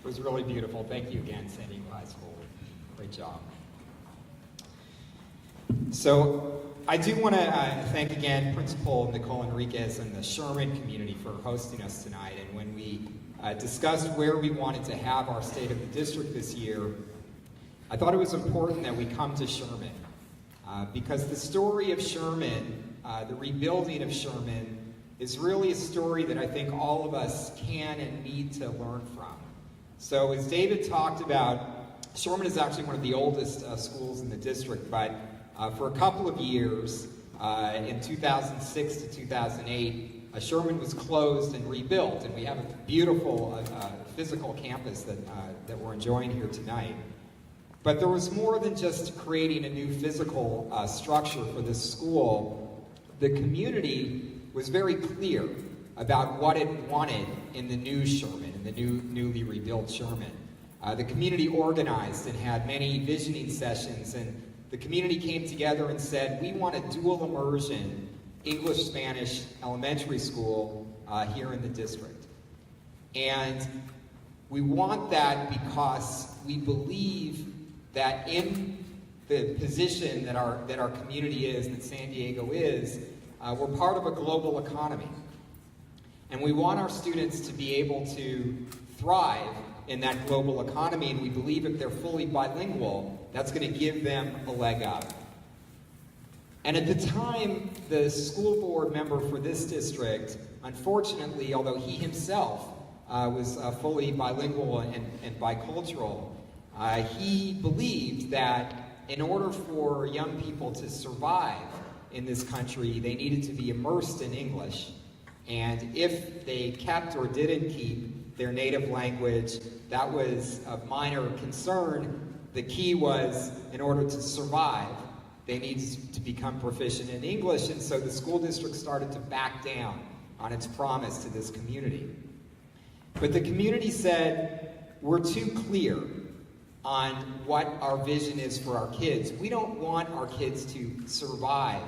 was really beautiful. Thank you again, San Diego High School. Great job. So I do want to thank again Principal Nicole Enriquez and the Sherman community for hosting us tonight. And when we discussed where we wanted to have our State of the District this year, I thought it was important that we come to Sherman. Because the story of Sherman, the rebuilding of Sherman, is really a story that I think all of us can and need to learn from. So as David talked about, Sherman is actually one of the oldest schools in the district, but for a couple of years, in 2006 to 2008, Sherman was closed and rebuilt, and we have a beautiful physical campus that we're enjoying here tonight. But there was more than just creating a new physical structure for this school. The community was very clear about what it wanted in the new Sherman, in the newly rebuilt Sherman. The community organized and had many visioning sessions, and the community came together and said, we want a dual immersion English-Spanish elementary school here in the district. And we want that because we believe that in the position that our community is, that San Diego is, we're part of a global economy. And we want our students to be able to thrive in that global economy, and we believe if they're fully bilingual, that's going to give them a leg up. And at the time, the school board member for this district, unfortunately, although he himself was fully bilingual and bicultural, he believed that in order for young people to survive in this country, they needed to be immersed in English. And if they kept or didn't keep their native language, that was of minor concern. The key was, in order to survive, they needed to become proficient in English, and so the school district started to back down on its promise to this community. But the community said, we're too clear on what our vision is for our kids. We don't want our kids to survive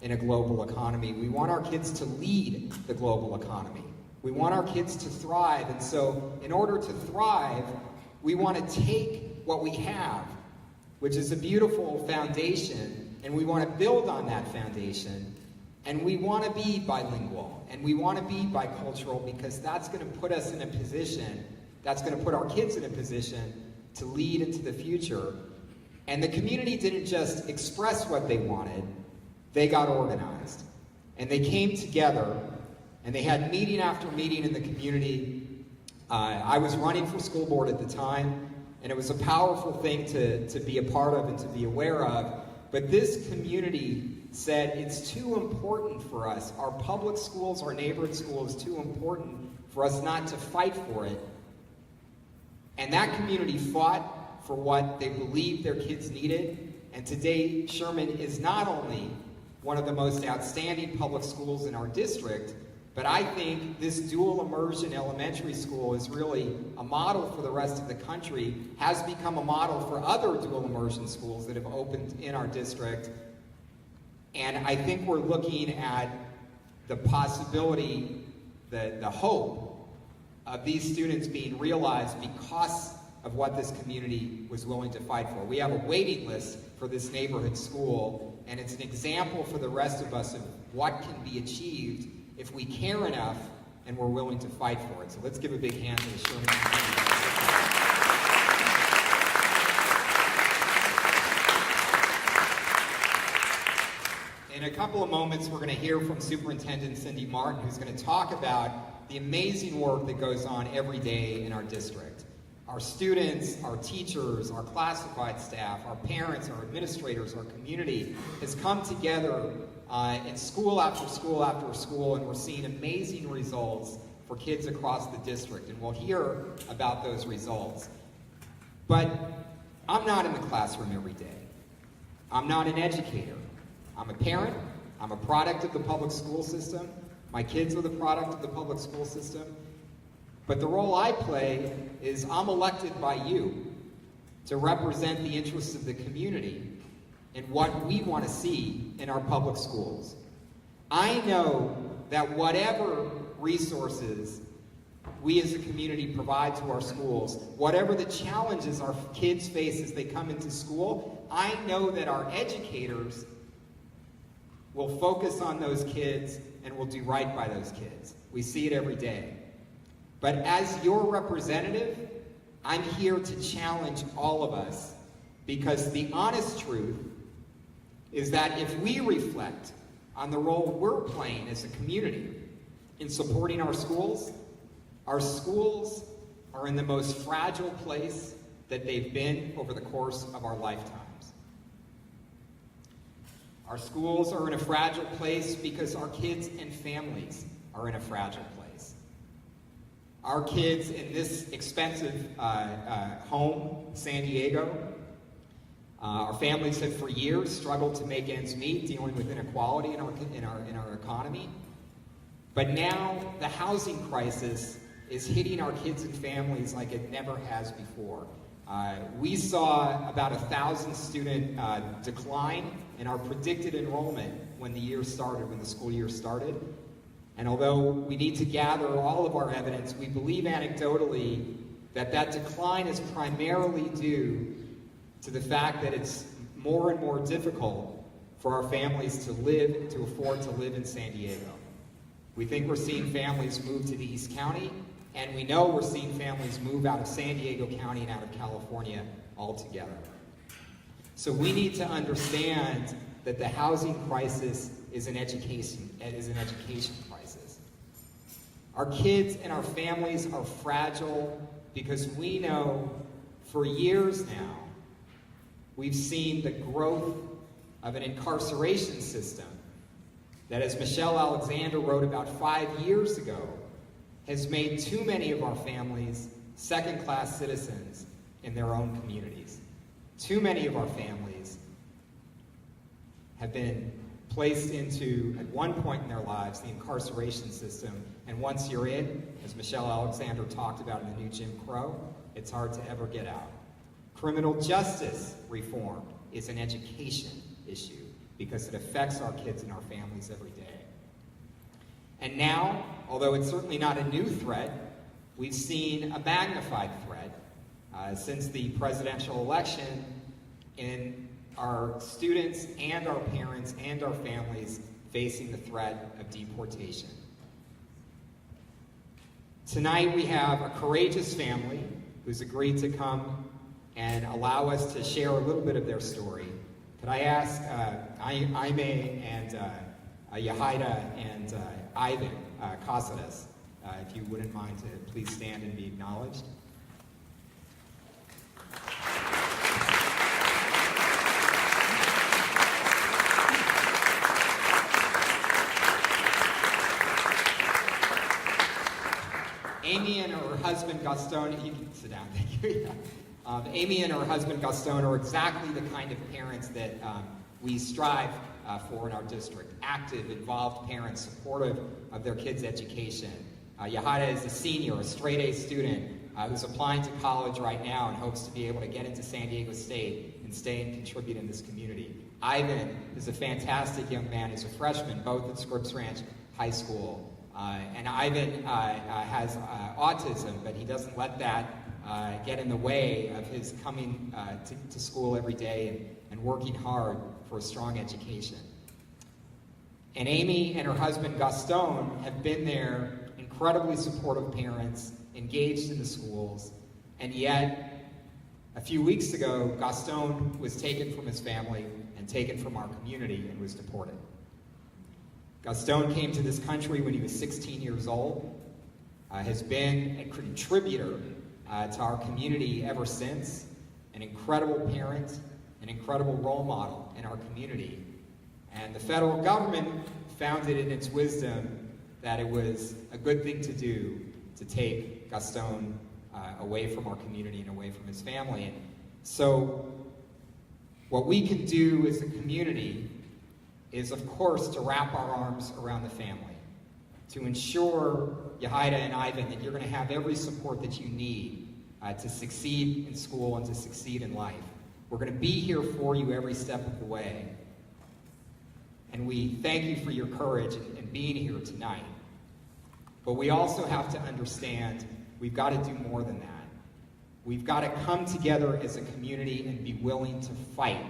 in a global economy. We want our kids to lead the global economy. We want our kids to thrive, and so in order to thrive, we want to take what we have, which is a beautiful foundation, and we want to build on that foundation, and we want to be bilingual, and we want to be bicultural, because that's going to put us in a position, that's going to put our kids in a position to lead into the future. And the community didn't just express what they wanted, they got organized. And they came together, and they had meeting after meeting in the community. I was running for school board at the time, and it was a powerful thing to be a part of and to be aware of. But this community said, it's too important for us. Our public schools, our neighborhood school is too important for us not to fight for it. And that community fought for what they believed their kids needed. And today, Sherman is not only one of the most outstanding public schools in our district, but I think this dual immersion elementary school is really a model for the rest of the country, has become a model for other dual immersion schools that have opened in our district. And I think we're looking at the possibility, the hope of these students being realized because of what this community was willing to fight for. We have a waiting list for this neighborhood school, and it's an example for the rest of us of what can be achieved if we care enough and we're willing to fight for it. So let's give a big hand to the Sherman community. In a couple of moments, we're going to hear from Superintendent Cindy Martin, who's going to talk about the amazing work that goes on every day in our district. Our students, our teachers, our classified staff, our parents, our administrators, our community has come together in school after school after school, and we're seeing amazing results for kids across the district, and we'll hear about those results. But I'm not in the classroom every day. I'm not an educator. I'm a parent. I'm a product of the public school system. My kids are the product of the public school system. But the role I play is I'm elected by you to represent the interests of the community and what we want to see in our public schools. I know that whatever resources we as a community provide to our schools, whatever the challenges our kids face as they come into school, I know that our educators will focus on those kids and will do right by those kids. We see it every day. But as your representative, I'm here to challenge all of us, because the honest truth is that if we reflect on the role we're playing as a community in supporting our schools are in the most fragile place that they've been over the course of our lifetimes. Our schools are in a fragile place because our kids and families are in a fragile place. Our kids in this expensive home, San Diego, our families have for years struggled to make ends meet, dealing with inequality in our economy. But now the housing crisis is hitting our kids and families like it never has before. We saw about 1,000 student decline in our predicted enrollment when the school year started. And although we need to gather all of our evidence, we believe anecdotally that decline is primarily due to the fact that it's more and more difficult for our families to afford to live in San Diego. We think we're seeing families move to the East County, and we know we're seeing families move out of San Diego County and out of California altogether. So we need to understand that the housing crisis is an education crisis. Our kids and our families are fragile because we know for years now we've seen the growth of an incarceration system that, as Michelle Alexander wrote about 5 years ago, has made too many of our families second-class citizens in their own communities. Too many of our families have been placed into, at one point in their lives, the incarceration system, and once you're in, as Michelle Alexander talked about in the new Jim Crow, it's hard to ever get out. Criminal justice reform is an education issue because it affects our kids and our families every day. And now, although it's certainly not a new threat, we've seen a magnified threat since the presidential election in our students and our parents and our families facing the threat of deportation. Tonight we have a courageous family who's agreed to come and allow us to share a little bit of their story. Could I ask Aime and Yahida and Ivan Casadas, if you wouldn't mind to please stand and be acknowledged. Amy and her husband Gaston, you can sit down, thank you. Amy and her husband Gaston are exactly the kind of parents that we strive for in our district. Active, involved parents, supportive of their kids' education. Yahida is a senior, a straight-A student who's applying to college right now and hopes to be able to get into San Diego State and stay and contribute in this community. Ivan is a fantastic young man. He's a freshman, both at Scripps Ranch High School. And Ivan has autism, but he doesn't let that get in the way of his coming to school every day and working hard for a strong education. And Amy and her husband Gaston have been there, incredibly supportive parents, engaged in the schools, and yet a few weeks ago Gaston was taken from his family and taken from our community and was deported. Gaston came to this country when he was 16 years old, has been a contributor to our community ever since, an incredible parent, an incredible role model in our community. And the federal government found it in its wisdom that it was a good thing to do to take Gaston away from our community and away from his family. And so what we can do as a community is, of course, to wrap our arms around the family, to ensure, Yahida and Ivan, that you're going to have every support that you need to succeed in school and to succeed in life. We're going to be here for you every step of the way. And we thank you for your courage in being here tonight. But we also have to understand we've got to do more than that. We've got to come together as a community and be willing to fight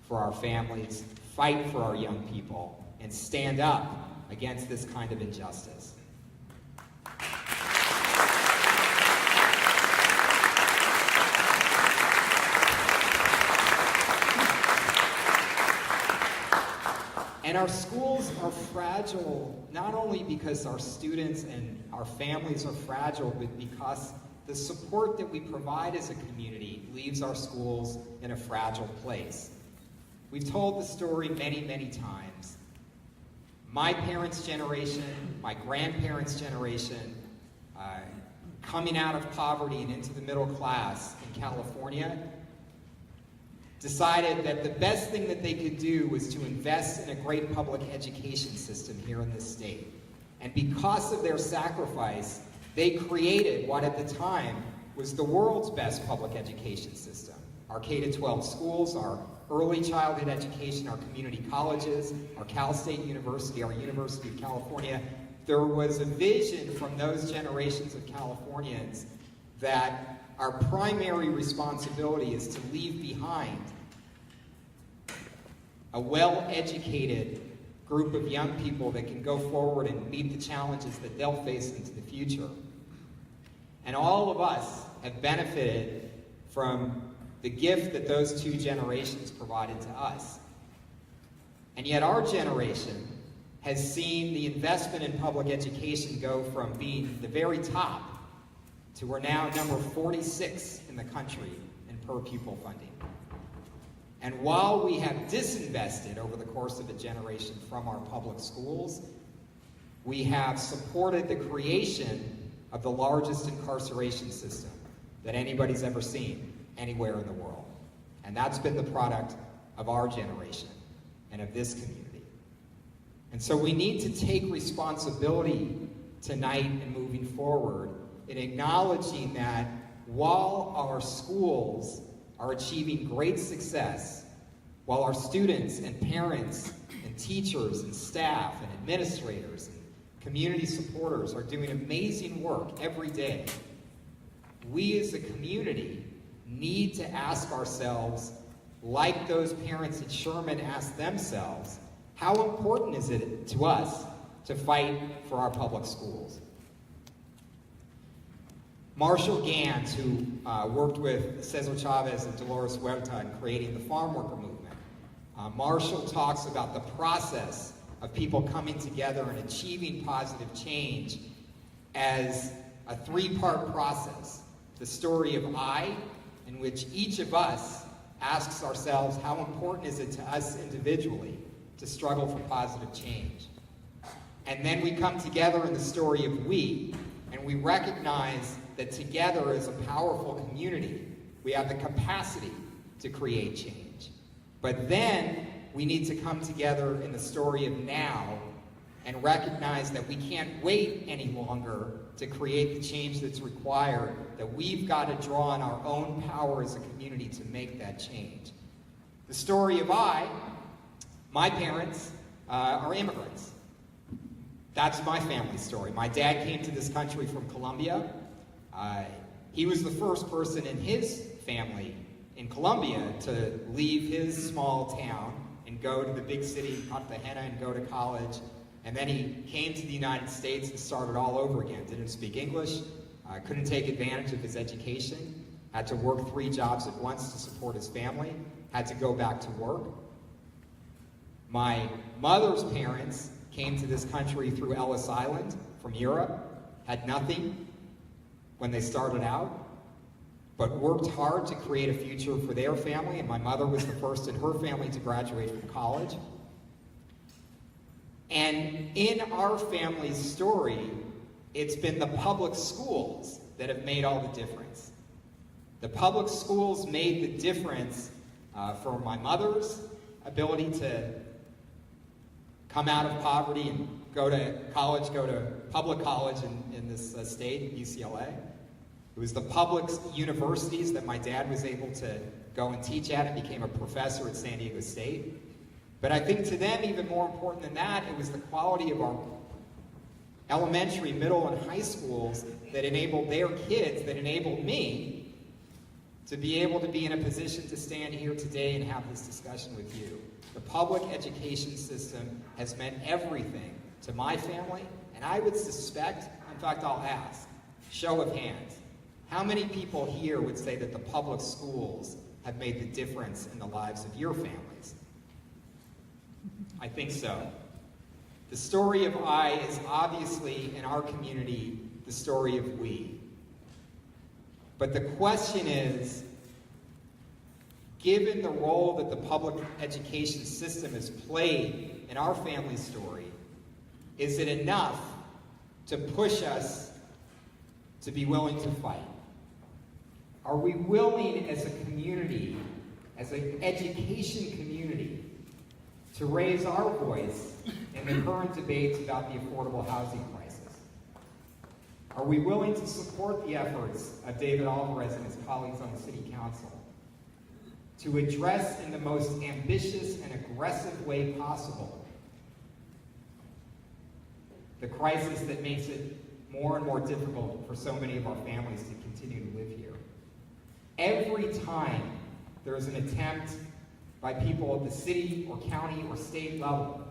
for our families, fight for our young people, and stand up against this kind of injustice. And our schools are fragile, not only because our students and our families are fragile, but because the support that we provide as a community leaves our schools in a fragile place. We've told the story many, many times. My parents' generation, my grandparents' generation, coming out of poverty and into the middle class in California, decided that the best thing that they could do was to invest in a great public education system here in this state. And because of their sacrifice, they created what at the time was the world's best public education system. Our K-12 schools, our early childhood education, our community colleges, our Cal State University, our University of California. There was a vision from those generations of Californians that our primary responsibility is to leave behind a well-educated group of young people that can go forward and meet the challenges that they'll face into the future. And all of us have benefited from the gift that those two generations provided to us. And yet our generation has seen the investment in public education go from being the very top to we're now number 46 in the country in per pupil funding. And while we have disinvested over the course of a generation from our public schools, we have supported the creation of the largest incarceration system that anybody's ever seen anywhere in the world. And that's been the product of our generation and of this community. And so we need to take responsibility tonight and moving forward in acknowledging that while our schools are achieving great success, while our students and parents and teachers and staff and administrators and community supporters are doing amazing work every day, we as a community need to ask ourselves, like those parents at Sherman asked themselves, how important is it to us to fight for our public schools? Marshall Gans, who worked with Cesar Chavez and Dolores Huerta in creating the farm worker movement, Marshall talks about the process of people coming together and achieving positive change as a three-part process. The story of I, in which each of us asks ourselves, how important is it to us individually to struggle for positive change? And then we come together in the story of we, and we recognize that together as a powerful community, we have the capacity to create change. But then we need to come together in the story of now and recognize that we can't wait any longer to create the change that's required, that we've got to draw on our own power as a community to make that change. The story of my parents are immigrants. That's my family story. My dad came to this country from Colombia. He was the first person in his family in Colombia to leave his small town and go to the big city, Cartagena, and go to college. And then he came to the United States and started all over again. Didn't speak English, couldn't take advantage of his education, had to work 3 jobs at once to support his family, had to go back to work. My mother's parents came to this country through Ellis Island from Europe, had nothing when they started out, but worked hard to create a future for their family, and my mother was the first in her family to graduate from college. And in our family's story, it's been the public schools that have made all the difference. The public schools made the difference for my mother's ability to come out of poverty and go to college, go to public college in this state, UCLA. It was the public universities that my dad was able to go and teach at and became a professor at San Diego State. But I think to them, even more important than that, it was the quality of our elementary, middle, and high schools that enabled their kids, that enabled me to be able to be in a position to stand here today and have this discussion with you. The public education system has meant everything to my family, and I would suspect, in fact, I'll ask, show of hands, how many people here would say that the public schools have made the difference in the lives of your families? I think so. The story of I is obviously, in our community, the story of we. But the question is, given the role that the public education system has played in our family story, is it enough to push us to be willing to fight? Are we willing as a community, as an education community, to raise our voice in the current debates about the affordable housing crisis? Are we willing to support the efforts of David Alvarez and his colleagues on the City Council to address in the most ambitious and aggressive way possible the crisis that makes it more and more difficult for so many of our families to continue to live here? Every time there is an attempt by people at the city or county or state level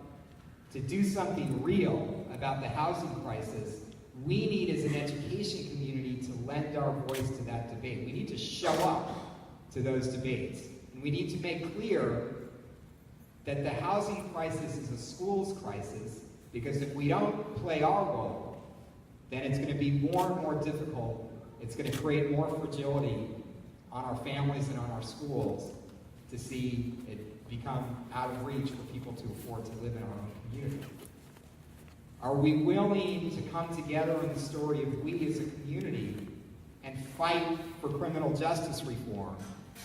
to do something real about the housing crisis, we need as an education community to lend our voice to that debate. We need to show up to those debates. And we need to make clear that the housing crisis is a schools crisis, because if we don't play our role, then it's going to be more and more difficult. It's going to create more fragility on our families and on our schools to see it become out of reach for people to afford to live in our own community. Are we willing to come together in the story of we as a community and fight for criminal justice reform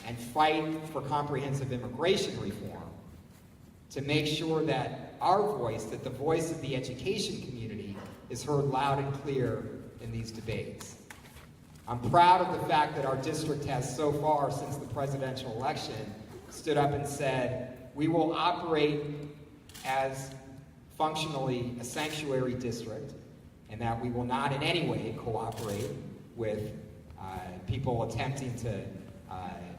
and fight for comprehensive immigration reform to make sure that our voice, that the voice of the education community, is heard loud and clear in these debates? I'm proud of the fact that our district has so far, since the presidential election, stood up and said, we will operate as functionally a sanctuary district, and that we will not in any way cooperate with people attempting to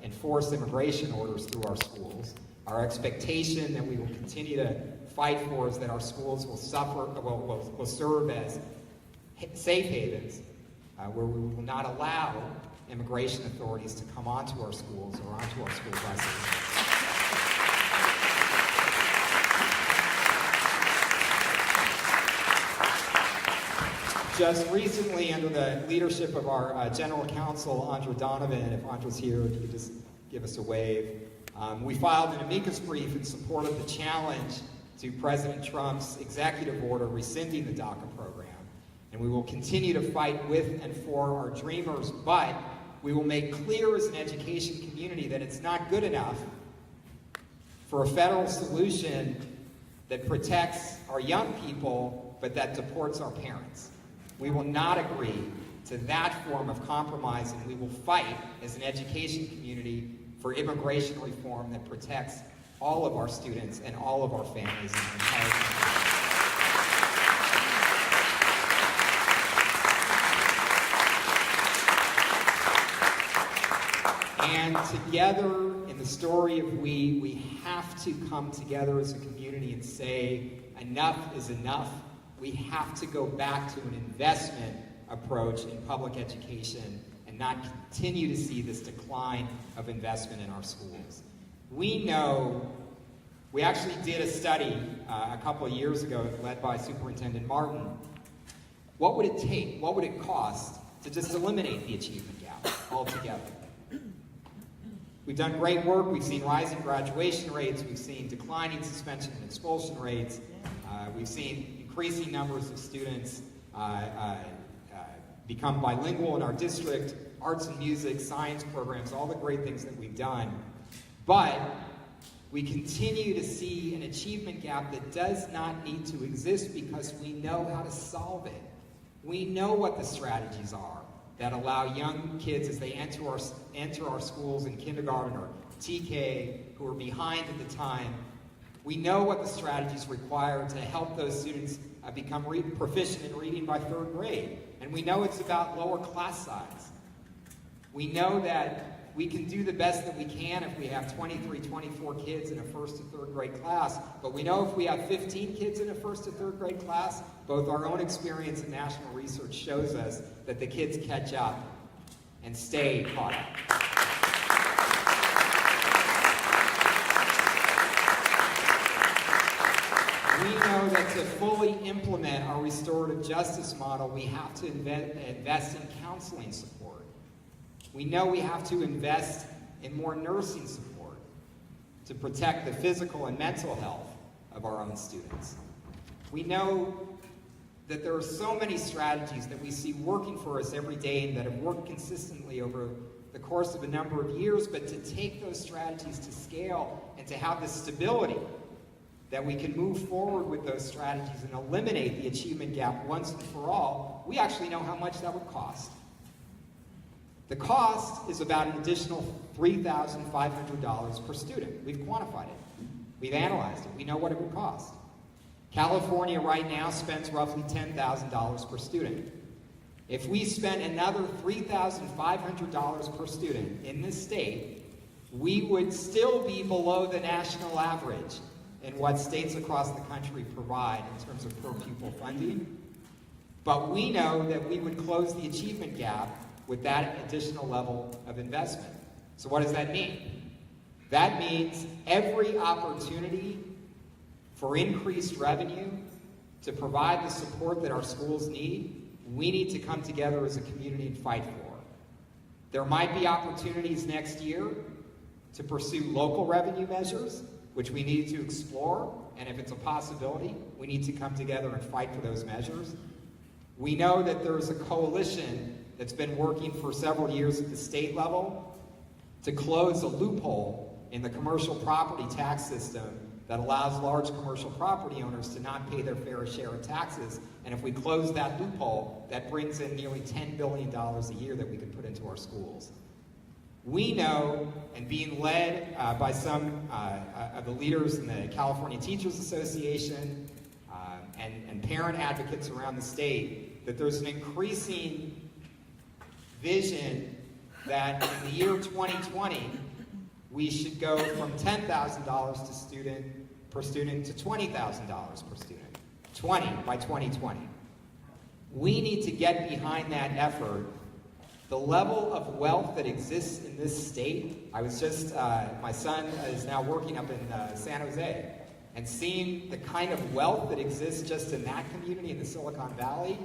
enforce immigration orders through our schools. Our expectation that we will continue to fight for is that our schools will serve as safe havens where we will not allow immigration authorities to come onto our schools or onto our school buses. Just recently, under the leadership of our General Counsel, Andra Donovan, if Andra's here, if you could just give us a wave, we filed an amicus brief in support of the challenge to President Trump's executive order rescinding the DACA program. And we will continue to fight with and for our dreamers, but we will make clear as an education community that it's not good enough for a federal solution that protects our young people, but that deports our parents. We will not agree to that form of compromise, and we will fight as an education community for immigration reform that protects all of our students and all of our families in the entire country. And together, in the story of we have to come together as a community and say, enough is enough. We have to go back to an investment approach in public education and not continue to see this decline of investment in our schools. We know, we actually did a study a couple of years ago led by Superintendent Martin. What would it take, what would it cost to just eliminate the achievement gap altogether? We've done great work. We've seen rising graduation rates. We've seen declining suspension and expulsion rates. We've seen increasing numbers of students become bilingual in our district, arts and music, science programs, all the great things that we've done. But we continue to see an achievement gap that does not need to exist because we know how to solve it. We know what the strategies are that allow young kids, as they enter our schools in kindergarten or TK, who are behind at the time, we know what the strategies require to help those students become proficient in reading by 3rd grade. And we know it's about lower class size. We know that we can do the best that we can if we have 23, 24 kids in a 1st to 3rd grade class, but we know if we have 15 kids in a 1st to 3rd grade class, both our own experience and national research shows us that the kids catch up and stay caught up. We know that to fully implement our restorative justice model, we have to invest in counseling support. We know we have to invest in more nursing support to protect the physical and mental health of our own students. We know that there are so many strategies that we see working for us every day and that have worked consistently over the course of a number of years, but to take those strategies to scale and to have the stability that we can move forward with those strategies and eliminate the achievement gap once and for all, we actually know how much that would cost. The cost is about an additional $3,500 per student. We've quantified it. We've analyzed it. We know what it would cost. California right now spends roughly $10,000 per student. If we spent another $3,500 per student in this state, we would still be below the national average in what states across the country provide in terms of per pupil funding. But we know that we would close the achievement gap with that additional level of investment. So what does that mean? That means every opportunity for increased revenue to provide the support that our schools need, we need to come together as a community and fight for. There might be opportunities next year to pursue local revenue measures, which we need to explore, and if it's a possibility, we need to come together and fight for those measures. We know that there's a coalition that's been working for several years at the state level to close a loophole in the commercial property tax system that allows large commercial property owners to not pay their fair share of taxes. And if we close that loophole, that brings in nearly $10 billion a year that we could put into our schools. We know, and being led by some of the leaders in the California Teachers Association and parent advocates around the state, that there's an increasing vision that in the year 2020, we should go from $10,000 per student to $20,000 per student. 20 by 2020. We need to get behind that effort. The level of wealth that exists in this state, I was just, my son is now working up in San Jose, and seeing the kind of wealth that exists just in that community in the Silicon Valley,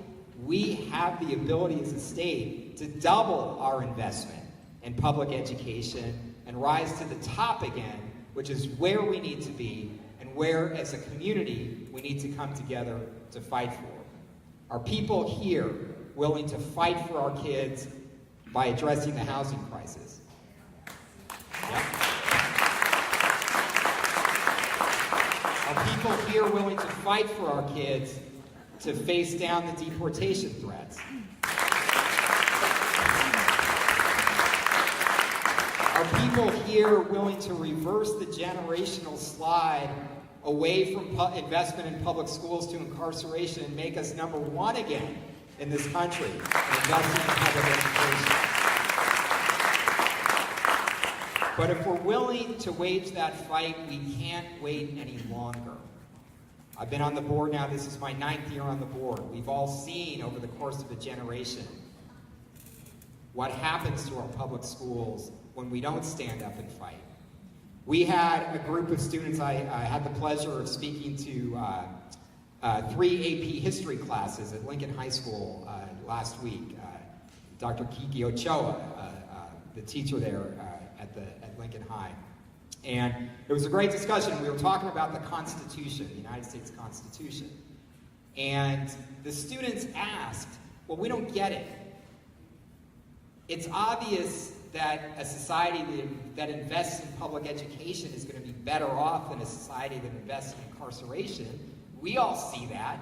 we have the ability as a state to double our investment in public education and rise to the top again, which is where we need to be and where, as a community, we need to come together to fight for. Are people here willing to fight for our kids by addressing the housing crisis? Yep. Are people here willing to fight for our kids to face down the deportation threats? Are people here willing to reverse the generational slide away from investment in public schools to incarceration and make us number one again in this country in investing in public education? But if we're willing to wage that fight, we can't wait any longer. I've been on the board now, this is my 9th year on the board. We've all seen over the course of a generation what happens to our public schools when we don't stand up and fight. We had a group of students, I had the pleasure of speaking to 3 AP history classes at Lincoln High School last week. Dr. Kiki Ochoa, the teacher there at Lincoln High. And it was a great discussion. We were talking about the Constitution, the United States Constitution. And the students asked, well, we don't get it. It's obvious that a society that invests in public education is going to be better off than a society that invests in incarceration. We all see that.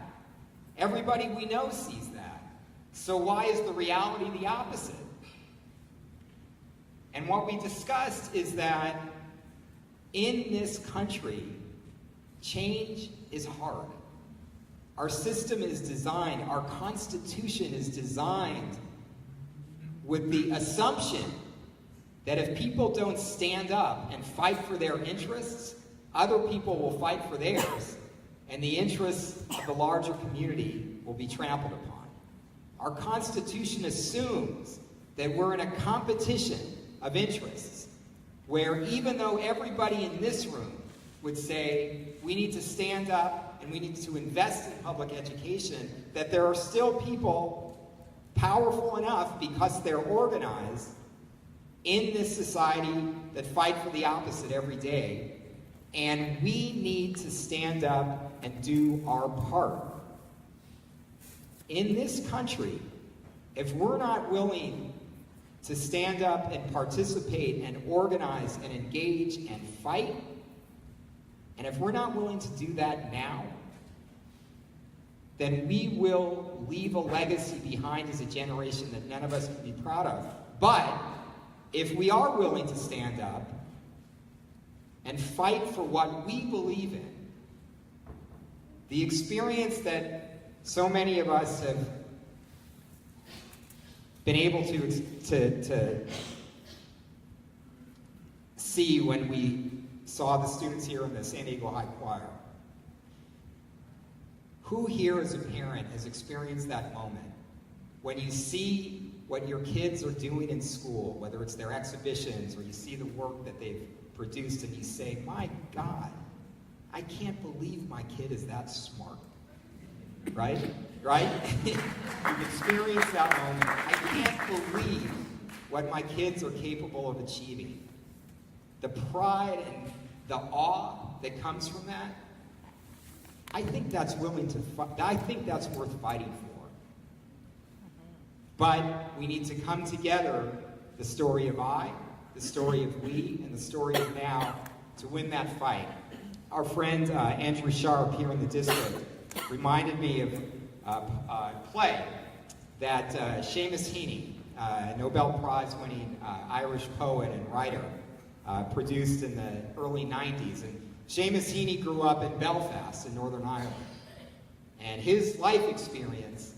Everybody we know sees that. So why is the reality the opposite? And what we discussed is that in this country, change is hard. Our system is designed, our Constitution is designed with the assumption that if people don't stand up and fight for their interests, other people will fight for theirs, and the interests of the larger community will be trampled upon. Our Constitution assumes that we're in a competition of interests, where even though everybody in this room would say we need to stand up and we need to invest in public education, that there are still people powerful enough, because they're organized in this society, that fight for the opposite every day. And we need to stand up and do our part. In this country, if we're not willing to stand up and participate and organize and engage and fight, and if we're not willing to do that now, then we will leave a legacy behind as a generation that none of us can be proud of. But if we are willing to stand up and fight for what we believe in, the experience that so many of us have been able to see when we saw the students here in the San Diego High Choir. Who here as a parent has experienced that moment when you see what your kids are doing in school, whether it's their exhibitions or you see the work that they've produced, and you say, my God, I can't believe my kid is that smart. Right? Right? You've experienced that moment. I can't believe what my kids are capable of achieving. The pride and the awe that comes from that, I think that's worth fighting for. But we need to come together, the story of I, the story of we, and the story of now, to win that fight. Our friend Andrew Sharp here in the district reminded me of a play that Seamus Heaney, Nobel Prize-winning Irish poet and writer, produced in the early 90s. And Seamus Heaney grew up in Belfast in Northern Ireland. And his life experience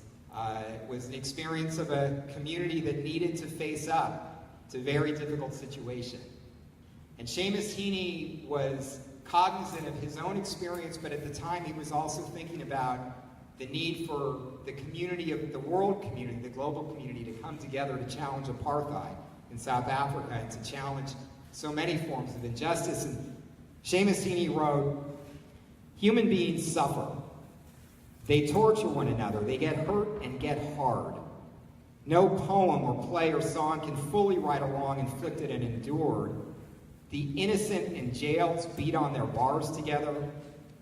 was the experience of a community that needed to face up to a very difficult situation. And Seamus Heaney was cognizant of his own experience, but at the time he was also thinking about the need for the community, of the world community, the global community, to come together to challenge apartheid in South Africa and to challenge so many forms of injustice. And Seamus Heaney wrote, "Human beings suffer. They torture one another. They get hurt and get hard. No poem or play or song can fully right a wrong inflicted and endured. The innocent in jails beat on their bars together.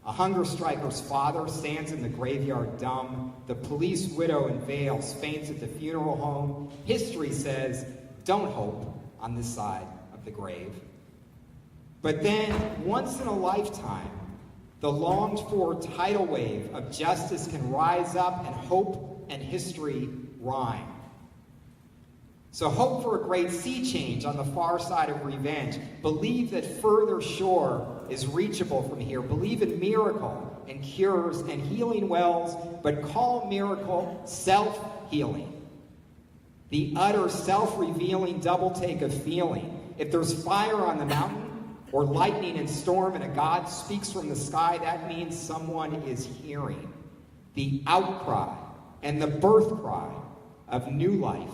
A hunger striker's father stands in the graveyard dumb. The police widow in veils faints at the funeral home. History says, don't hope on this side of the grave." But then, once in a lifetime, the longed-for tidal wave of justice can rise up, and hope and history rhyme. So hope for a great sea change on the far side of revenge. Believe that further shore is reachable from here. Believe in miracle and cures and healing wells, but call miracle self-healing. The utter self-revealing double take of feeling. If there's fire on the mountain, or lightning and storm, and a God speaks from the sky, that means someone is hearing the outcry and the birth cry of new life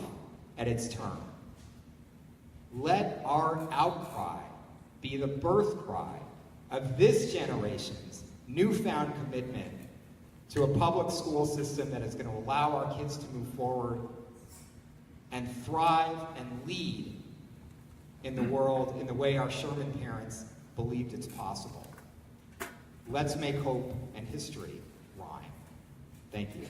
at its turn. Let our outcry be the birth cry of this generation's newfound commitment to a public school system that is going to allow our kids to move forward and thrive and lead in the world in the way our Sherman parents believed it's possible. Let's make hope and history rhyme. Thank you.